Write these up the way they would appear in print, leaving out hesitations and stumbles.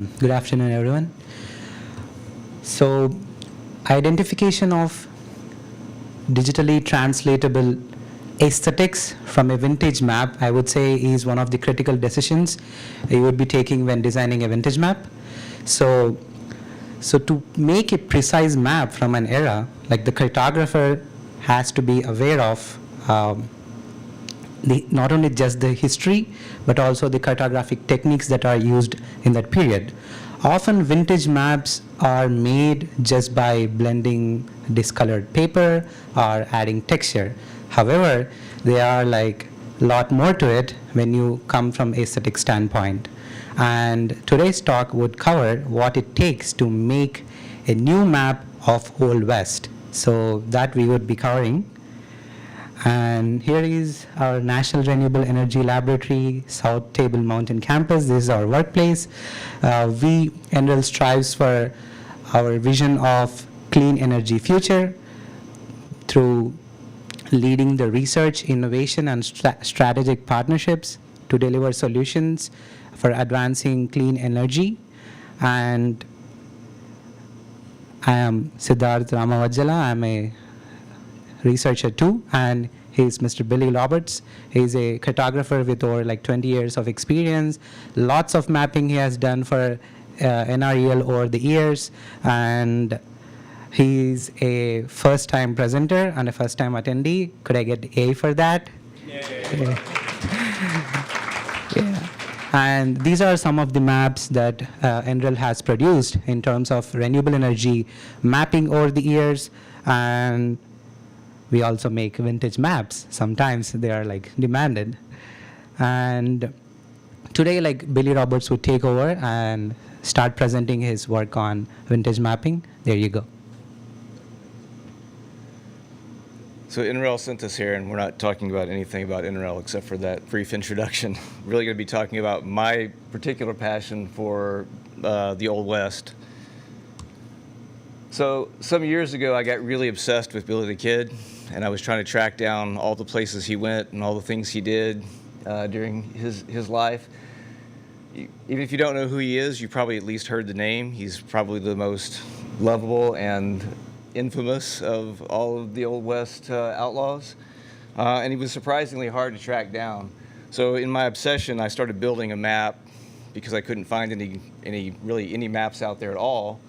Good afternoon, everyone. So, identification of digitally translatable aesthetics from a vintage map, I would say, is one of the critical decisions you would be taking when designing a vintage map. So, so to make a precise map from an era, like the cartographer has to be aware of not only just the history, but also the cartographic techniques that are used in that period. Often vintage maps are made just by blending discolored paper or adding texture. However, there are like a lot more to it when you come from aesthetic standpoint. And today's talk would cover what it takes to make a new map of Old West. So that we would be covering. And here is our National Renewable Energy Laboratory, South Table Mountain campus. This is our workplace. NREL strives for our vision of clean energy future through leading the research, innovation, and strategic partnerships to deliver solutions for advancing clean energy. And I am Siddharth Ramavajjala. I'm a researcher too, and he's Mr. Billy Roberts. He's a cartographer with over like 20 years of experience. Lots of mapping he has done for NREL over the years, and he's a first-time presenter and a first-time attendee. Could I get A for that? Yeah. Yeah. And these are some of the maps that NREL has produced in terms of renewable energy mapping over the years. And we also make vintage maps. Sometimes they are like demanded. And today, like Billy Roberts would take over and start presenting his work on vintage mapping. There you go. So NREL sent us here, and we're not talking about anything about NREL except for that brief introduction. Really going to be talking about my particular passion for the Old West. So some years ago, I got really obsessed with Billy the Kid, and I was trying to track down all the places he went and all the things he did during his life. Even if you don't know who he is, you probably at least heard the name. He's probably the most lovable and infamous of all of the Old West outlaws. And he was surprisingly hard to track down. So in my obsession, I started building a map because I couldn't find any maps out there at all.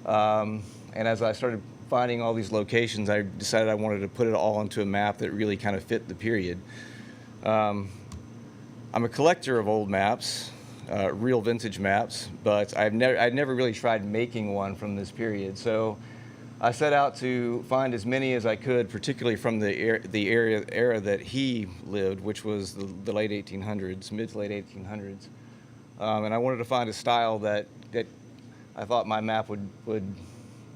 And as I started finding all these locations, I decided I wanted to put it all onto a map that really kind of fit the period. I'm a collector of old maps, real vintage maps, but I'd never really tried making one from this period. So I set out to find as many as I could, particularly from the era that he lived, which was the late 1800s, mid to late 1800s. And I wanted to find a style that I thought my map would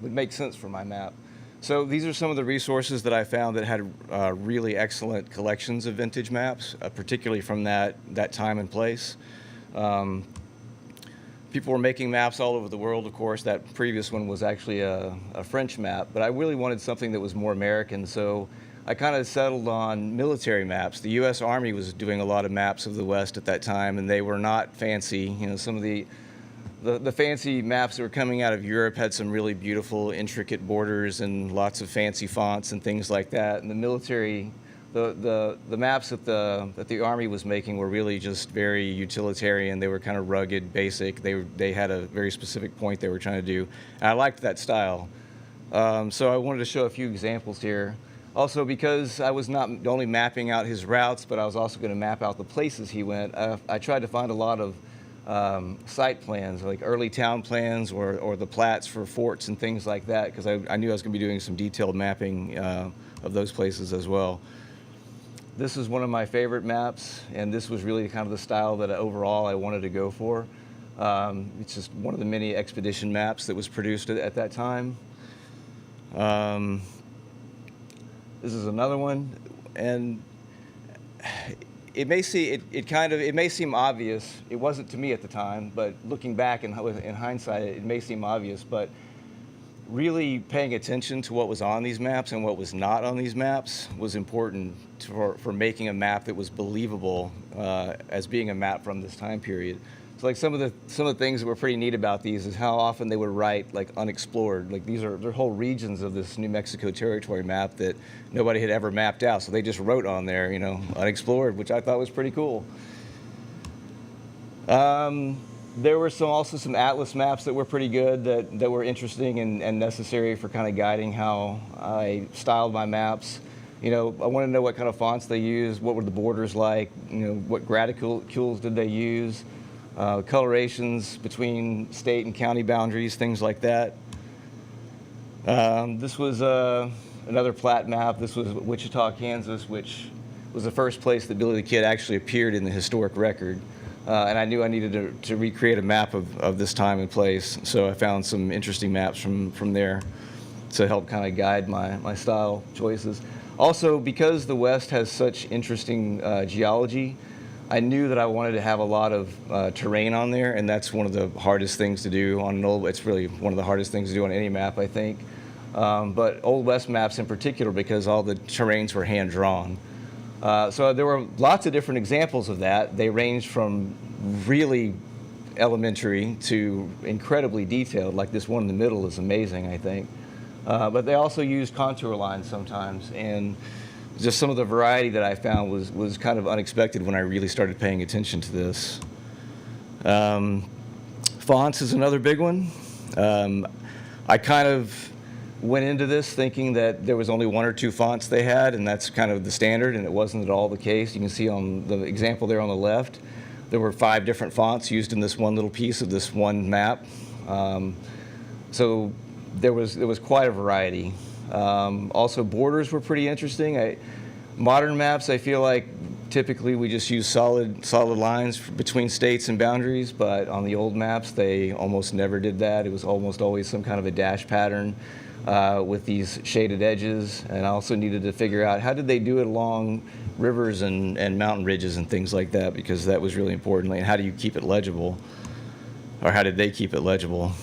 make sense for my map. So these are some of the resources that I found that had really excellent collections of vintage maps, particularly from that time and place. People were making maps all over the world, of course. That previous one was actually a French map, but I really wanted something that was more American, so I kind of settled on military maps. The U.S. Army was doing a lot of maps of the West at that time, and they were not fancy. You know, some of the fancy maps that were coming out of Europe had some really beautiful, intricate borders and lots of fancy fonts and things like that. And the military, the maps that the Army was making were really just very utilitarian. They were kind of rugged, basic. They had a very specific point they were trying to do. And I liked that style. So I wanted to show a few examples here. Also, because I was not only mapping out his routes, but I was also going to map out the places he went, I tried to find a lot of site plans, like early town plans or the plats for forts and things like that, because I knew I was going to be doing some detailed mapping of those places as well. This is one of my favorite maps, and this was really kind of the style that overall I wanted to go for. It's just one of the many expedition maps that was produced at that time. This is another one, and it may seem obvious. It wasn't to me at the time, but looking back in hindsight, it may seem obvious. But really paying attention to what was on these maps and what was not on these maps was important for making a map that was believable as being a map from this time period. So like some of the things that were pretty neat about these is how often they would write like unexplored. Like they're whole regions of this New Mexico territory map that nobody had ever mapped out. So they just wrote on there, you know, unexplored, which I thought was pretty cool. There were also some atlas maps that were pretty good, that were interesting and necessary for kind of guiding how I styled my maps. You know, I wanted to know what kind of fonts they used, what were the borders like, you know, what gradicules did they use, colorations between state and county boundaries, things like that. This was another plat map. This was Wichita, Kansas, which was the first place that Billy the Kid actually appeared in the historic record. And I knew I needed to recreate a map of this time and place, so I found some interesting maps from there to help kind of guide my style choices. Also, because the West has such interesting geology, I knew that I wanted to have a lot of terrain on there, and that's one of the hardest things to do on an old. It's really one of the hardest things to do on any map, I think. But Old West maps in particular, because all the terrains were hand drawn. So there were lots of different examples of that. They ranged from really elementary to incredibly detailed, like this one in the middle is amazing, I think. But they also used contour lines sometimes, and just some of the variety that I found was kind of unexpected when I really started paying attention to this. Fonts is another big one. I kind of went into this thinking that there was only one or two fonts they had, and that's kind of the standard, and it wasn't at all the case. You can see on the example there on the left, there were 5 different fonts used in this one little piece of this one map. So there was quite a variety. Also, borders were pretty interesting. Modern maps, I feel like typically we just use solid lines between states and boundaries, but on the old maps, they almost never did that. It was almost always some kind of a dash pattern with these shaded edges. And I also needed to figure out how did they do it along rivers and mountain ridges and things like that, because that was really important. And how do you keep it legible? Or how did they keep it legible?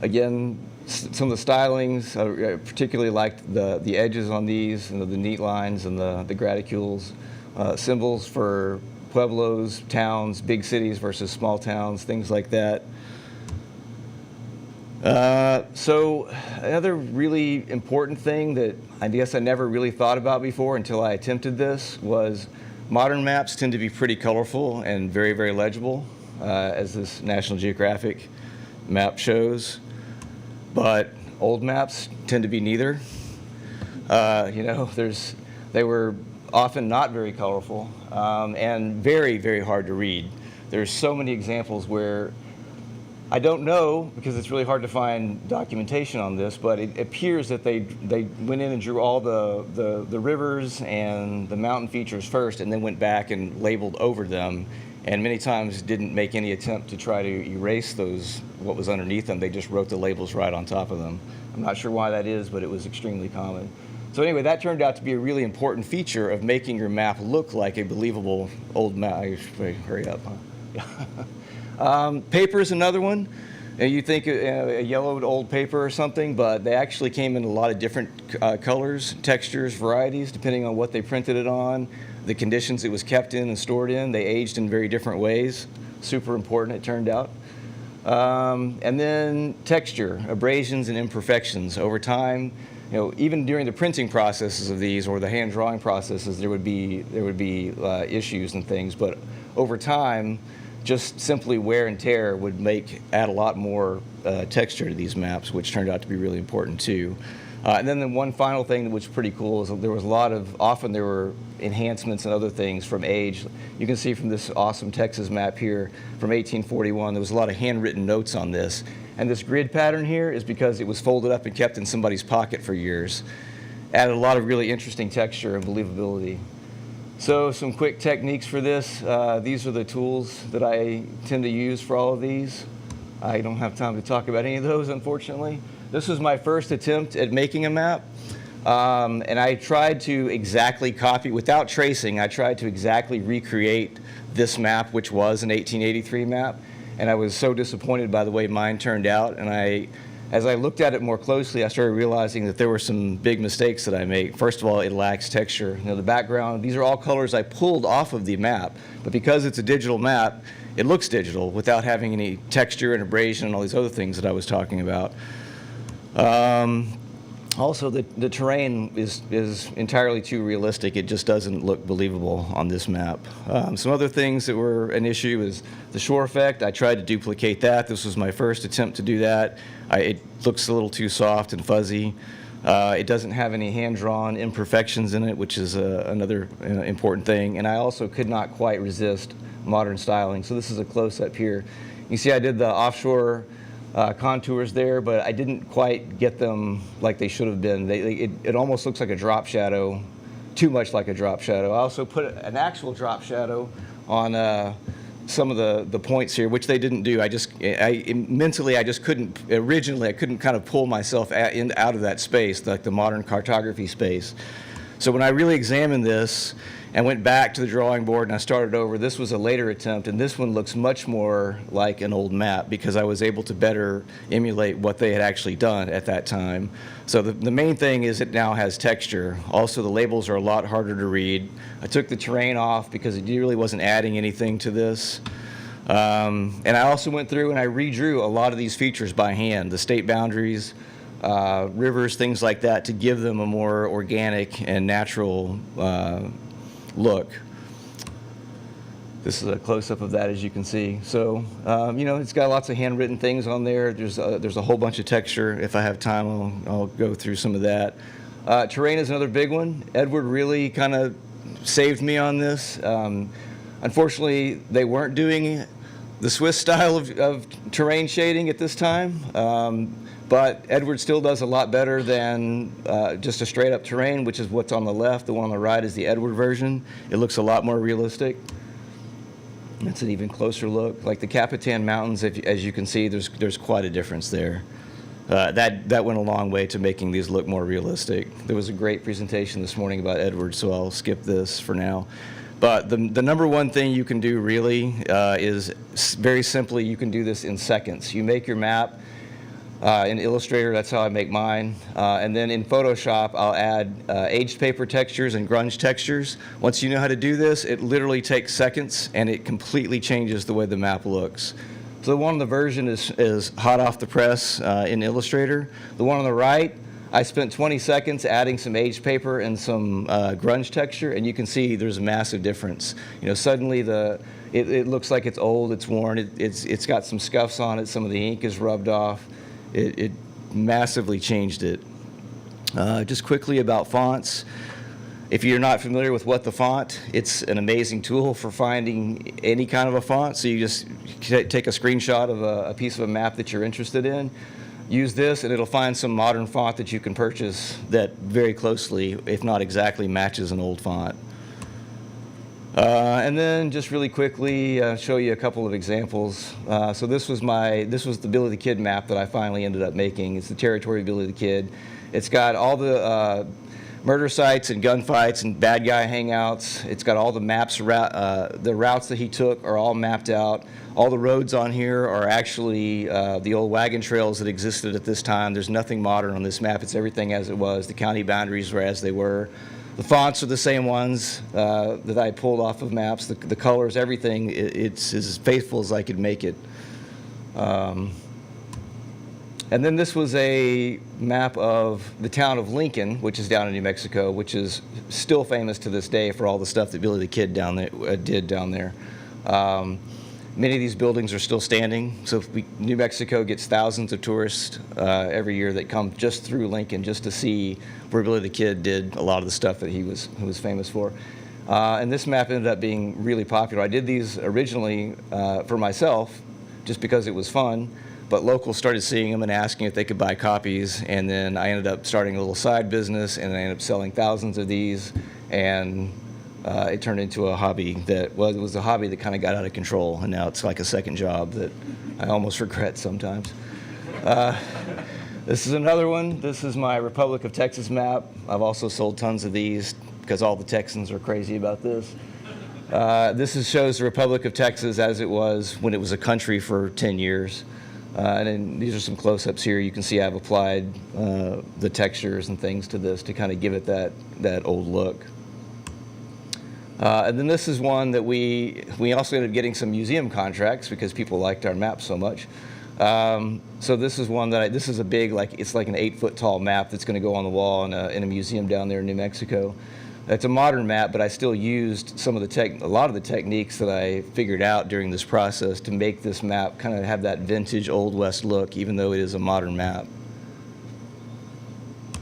Again, some of the stylings, I particularly liked the edges on these, and the neat lines and the gradicules, symbols for pueblos, towns, big cities versus small towns, things like that. So another really important thing that I guess I never really thought about before until I attempted this was modern maps tend to be pretty colorful and very, very legible, as this National Geographic map shows. But old maps tend to be neither. You know, they were often not very colorful and very, very hard to read. There's so many examples where I don't know, because it's really hard to find documentation on this, but it appears that they went in and drew all the rivers and the mountain features first, and then went back and labeled over them, and many times didn't make any attempt to try to erase what was underneath them. They just wrote the labels right on top of them. I'm not sure why that is, but it was extremely common. So anyway, that turned out to be a really important feature of making your map look like a believable old map. I should hurry up, huh? Paper is another one. You think a yellowed old paper or something, but they actually came in a lot of different colors, textures, varieties, depending on what they printed it on, the conditions it was kept in and stored in. They aged in very different ways. Super important, it turned out. And then texture, abrasions and imperfections. Over time, you know, even during the printing processes of these or the hand drawing processes, there would be issues and things. But over time, just simply wear and tear would add a lot more texture to these maps, which turned out to be really important too. And then the one final thing that was pretty cool is there was often there were enhancements and other things from age. You can see from this awesome Texas map here from 1841, there was a lot of handwritten notes on this. And this grid pattern here is because it was folded up and kept in somebody's pocket for years. Added a lot of really interesting texture and believability. So some quick techniques for this. These are the tools that I tend to use for all of these. I don't have time to talk about any of those, unfortunately. This was my first attempt at making a map. And I tried to exactly copy, without tracing, I tried to exactly recreate this map, which was an 1883 map. And I was so disappointed by the way mine turned out. And I As I looked at it more closely, I started realizing that there were some big mistakes that I made. First of all, it lacks texture. You know, the background, these are all colors I pulled off of the map, but because it's a digital map, it looks digital without having any texture and abrasion and all these other things that I was talking about. Also, the terrain is entirely too realistic. It just doesn't look believable on this map. Some other things that were an issue is the shore effect. I tried to duplicate that. This was my first attempt to do that. It looks a little too soft and fuzzy. It doesn't have any hand-drawn imperfections in it, which is another important thing. And I also could not quite resist modern styling. So this is a close-up here. You see I did the offshore contours there, but I didn't quite get them like they should have been. It almost looks like a drop shadow, too much like a drop shadow. I also put an actual drop shadow on some of the points here, which they didn't do. Mentally, I just couldn't, originally, I couldn't kind of pull myself out of that space, like the modern cartography space. So when I really examined this and went back to the drawing board and I started over, this was a later attempt, and this one looks much more like an old map because I was able to better emulate what they had actually done at that time. So the main thing is it now has texture. Also, the labels are a lot harder to read. I took the terrain off because it really wasn't adding anything to this. And I also went through and I redrew a lot of these features by hand, the state boundaries, rivers, things like that, to give them a more organic and natural look. This is a close-up of that, as you can see. So, you know, it's got lots of handwritten things on there. There's a whole bunch of texture. If I have time, I'll go through some of that. Terrain is another big one. Edward really kind of saved me on this. Unfortunately, they weren't doing the Swiss style of terrain shading at this time. But Edward still does a lot better than just a straight up terrain, which is what's on the left. The one on the right is the Edward version. It looks a lot more realistic. That's an even closer look. Like the Capitan Mountains, as you can see, there's quite a difference there. That went a long way to making these look more realistic. There was a great presentation this morning about Edward, so I'll skip this for now. But the number one thing you can do really is very simply, you can do this in seconds. You make your map. In Illustrator, that's how I make mine. And then in Photoshop, I'll add aged paper textures and grunge textures. Once you know how to do this, it literally takes seconds, and it completely changes the way the map looks. So the one on the version is hot off the press in Illustrator. The one on the right, I spent 20 seconds adding some aged paper and some grunge texture, and you can see there's a massive difference. You know, suddenly it looks like it's old, it's worn, it's got some scuffs on it, some of the ink is rubbed off. It massively changed it. Just quickly about fonts. If you're not familiar with What the Font, it's an amazing tool for finding any kind of a font. So you just take a screenshot of a piece of a map that you're interested in, use this, and it'll find some modern font that you can purchase that very closely, if not exactly, matches an old font. And then just really quickly show you a couple of examples. So this was the Billy the Kid map that I finally ended up making. It's the territory of Billy the Kid. It's got all the murder sites and gunfights and bad guy hangouts. It's got all the maps, the routes that he took are all mapped out. All the roads on here are actually the old wagon trails that existed at this time. There's nothing modern on this map. It's everything as it was. The county boundaries were as they were. The fonts are the same ones that I pulled off of maps. The colors, everything, it's as faithful as I could make it. And then this was a map of the town of Lincoln, which is down in New Mexico, which is still famous to this day for all the stuff that Billy the Kid did down there. Many of these buildings are still standing. So New Mexico gets thousands of tourists every year that come just through Lincoln just to see where Billy the Kid did a lot of the stuff that he was famous for. And this map ended up being really popular. I did these originally for myself just because it was fun, but locals started seeing them and asking if they could buy copies, and then I ended up starting a little side business, and I ended up selling thousands of these, and it turned into a hobby that, well, it was a hobby that kind of got out of control, and now it's like a second job that I almost regret sometimes. This is another one. This is my Republic of Texas map. I've also sold tons of these because all the Texans are crazy about this. This shows the Republic of Texas as it was when it was a country for 10 years. And then these are some close-ups here. You can see I've applied the textures and things to this to kind of give it that old look. And then this is one that we also ended up getting some museum contracts because people liked our map so much. So this is one that this is a big, it's like an 8-foot tall map that's going to go on the wall in a museum down there in New Mexico. It's a modern map, but I still used a lot of the techniques that I figured out during this process to make this map kind of have that vintage Old West look, even though it is a modern map.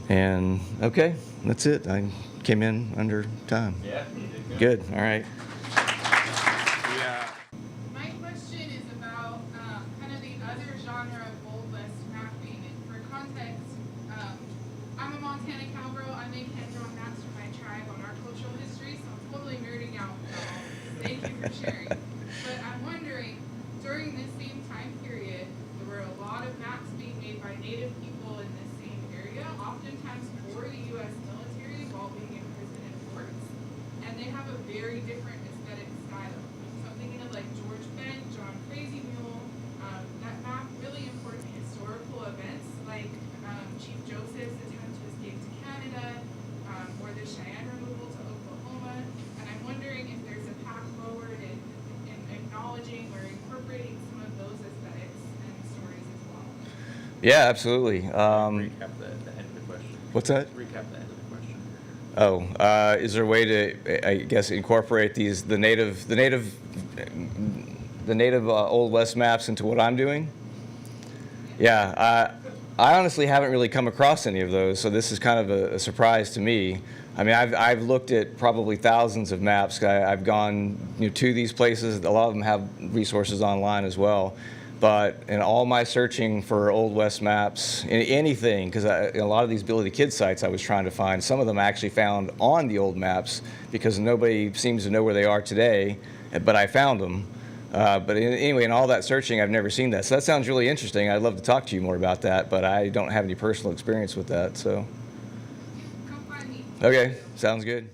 And okay, that's it. I came in under time. Yeah, you did Good. All right. My question is about kind of the other genre of Old West mapping. And for context, I'm a Montana cowgirl. I make hand-drawn maps for my tribe on our cultural history, so I'm totally nerding out with y'all. Thank you for sharing. But I'm wondering, during this same time period, there were a lot of maps being made by Native people in this same area, oftentimes for the U.S. military while being imprisoned in forts. And they have a very different aesthetic style. So I'm thinking of like George Bent, John Crazy Mule, that map really important historical events like Chief Joseph's attempt to escape to Canada, or the Cheyenne removal to Oklahoma. And I'm wondering if there's a path forward in acknowledging or incorporating some of those aesthetics and stories as well. Yeah, absolutely. Recap the end of the question. What's that? Recap the end of the question. Oh, is there a way to, I guess, incorporate the native Old West maps into what I'm doing? Yeah, I honestly haven't really come across any of those, so this is kind of a surprise to me. I mean, I've looked at probably thousands of maps. I've gone to these places. A lot of them have resources online as well. But in all my searching for Old West maps, anything, because a lot of these Billy the Kid sites I was trying to find, some of them I actually found on the old maps because nobody seems to know where they are today, but I found them. But anyway, in all that searching, I've never seen that. So that sounds really interesting. I'd love to talk to you more about that, but I don't have any personal experience with that. So. Come find me. Okay, sounds good.